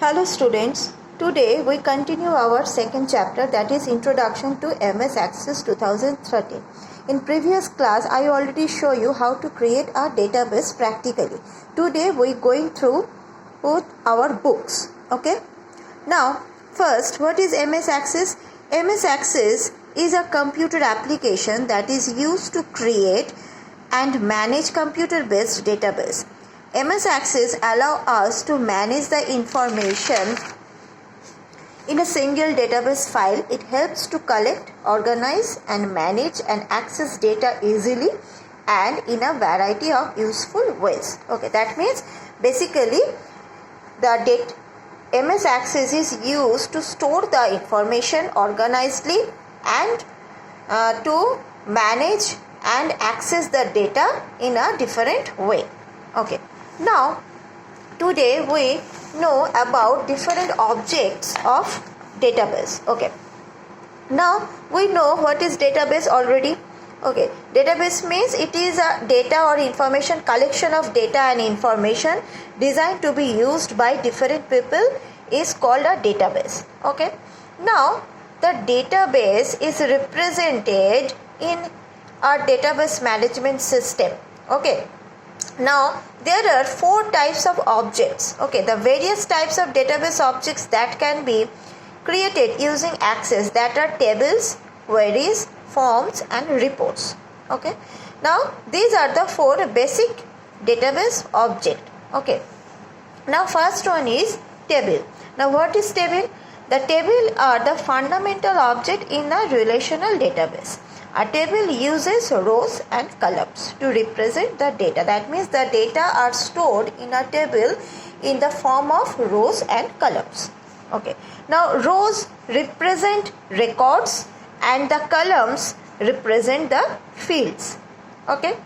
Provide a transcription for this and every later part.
Hello students, today we continue our second chapter, that is Introduction to MS Access 2013. In previous class I already show you how to create a database practically. Today we going through with our books. Okay. Now first, what is MS Access? MS Access is a computer application that is used to create and manage computer based database. MS Access allows us to manage the information in a single database file. It helps to collect, organize and manage and access data easily and in a variety of useful ways. Okay, that means basically the MS Access is used to store the information organizedly and to manage and access the data in a different way. Okay. Now, today we know about different objects of database. Okay. Now, we know what is database already. Okay. Database means it is a data or information collection of data and information designed to be used by different people is called a database. Okay. Now, the database is represented in a database management system. Okay. Now, there are 4 types of objects. Okay, the various types of database objects that can be created using Access, that are tables, queries, forms and reports. Okay. Now, these are the 4 basic database objects. Okay. Now, first one is table. Now, what is table? The table are the fundamental object in a relational database. A table uses rows and columns to represent the data. That means the data are stored in a table in the form of rows and columns. Okay. Now, rows represent records and the columns represent the fields. Okay.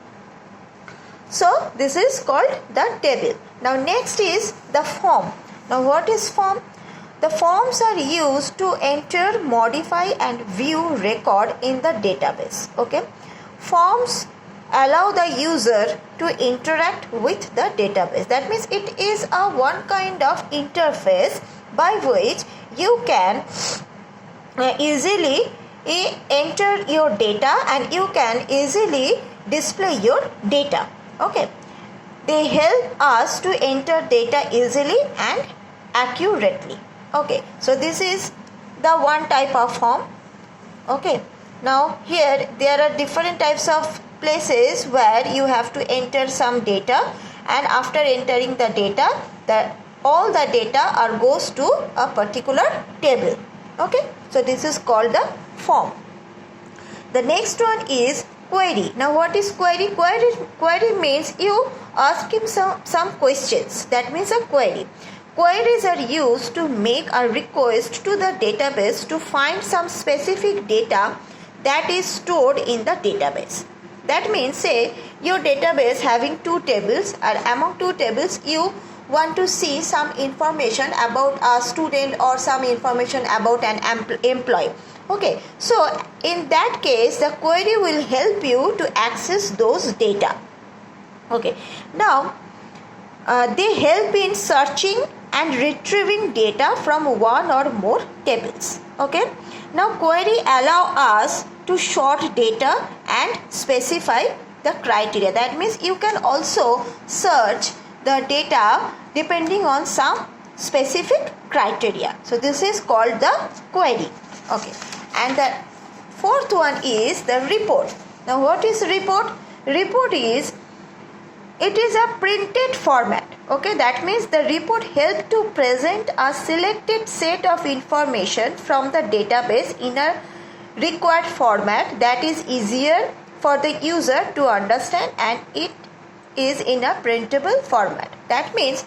So, this is called the table. Now, next is the form. Now, what is form? The forms are used to enter, modify and view record in the database. Okay. Forms allow the user to interact with the database. That means it is a one kind of interface by which you can easily enter your data and you can easily display your data. Okay. They help us to enter data easily and accurately. Okay, so this is the one type of form. Okay, now here there are different types of places where you have to enter some data, and after entering the data, all the data goes to a particular table. Okay, so this is called the form. The next one is query. Now, what is query? Query means you ask him some questions. That means a query. Queries are used to make a request to the database to find some specific data that is stored in the database. That means, say your database having 2 tables, and among 2 tables you want to see some information about a student or some information about an employee. Okay, so in that case the query will help you to access those data. Okay, now they help in searching and retrieving data from one or more tables. Okay. Now, query allow us to sort data and specify the criteria. That means you can also search the data depending on some specific criteria. So, this is called the query. Okay. And the 4th one is the report. Now, what is report? Report is, it is a printed format. Okay, that means the report helps to present a selected set of information from the database in a required format that is easier for the user to understand, and it is in a printable format. That means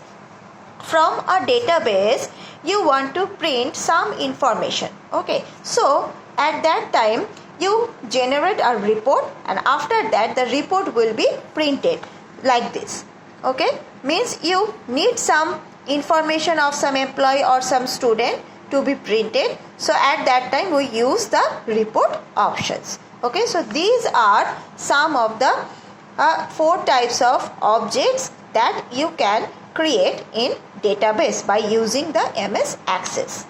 from a database you want to print some information. Okay, so at that time you generate a report, and after that the report will be printed like this. Okay, means you need some information of some employee or some student to be printed. So at that time we use the report options. Okay, so these are some of the 4 types of objects that you can create in database by using the MS Access.